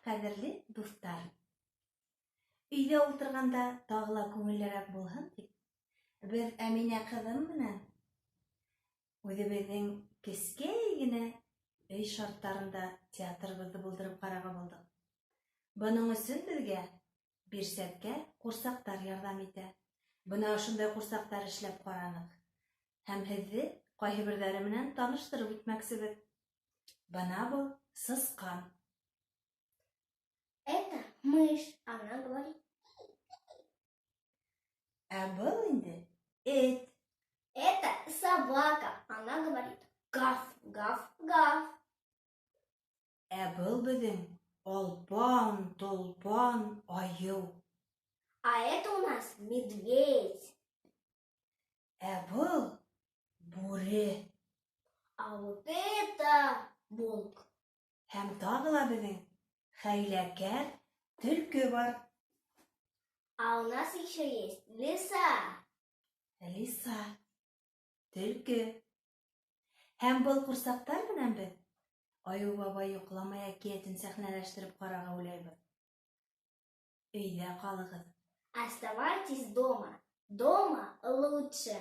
Кадерле дуслар. Өйдә утырганда тагыла күңеллерәк булһын дип, без Әминә кызым менән үзебезнең кечкәй генә өй шартларында театрыбызды булдырып карарга булдык. Буның өчен безгә бирсәткә курсактар ярдәм итә. Бына шундай курсактар эшләп каранык. Һәм һезне кайсы бирләре менән таныштырып үтмәкчебез. Бына бу сыскан. Это мышь, она говорит. А был инде эт. Это собака, она говорит. Гав, гав, гав. А был безнең алпан, толпан, аю. А это у нас медведь. А был бүре. А вот это волк. Һәм тагыла безнең хәйләкәр төлке бар. А у нас еще есть лиса. Лиса, төлке. Һәм был курсактар белән без Аю бабай йокламай әкиятен сәхнәләштереп карарга уйлыйбыз. Өйдә калыгыз. Оставайтесь дома. Дома лучше.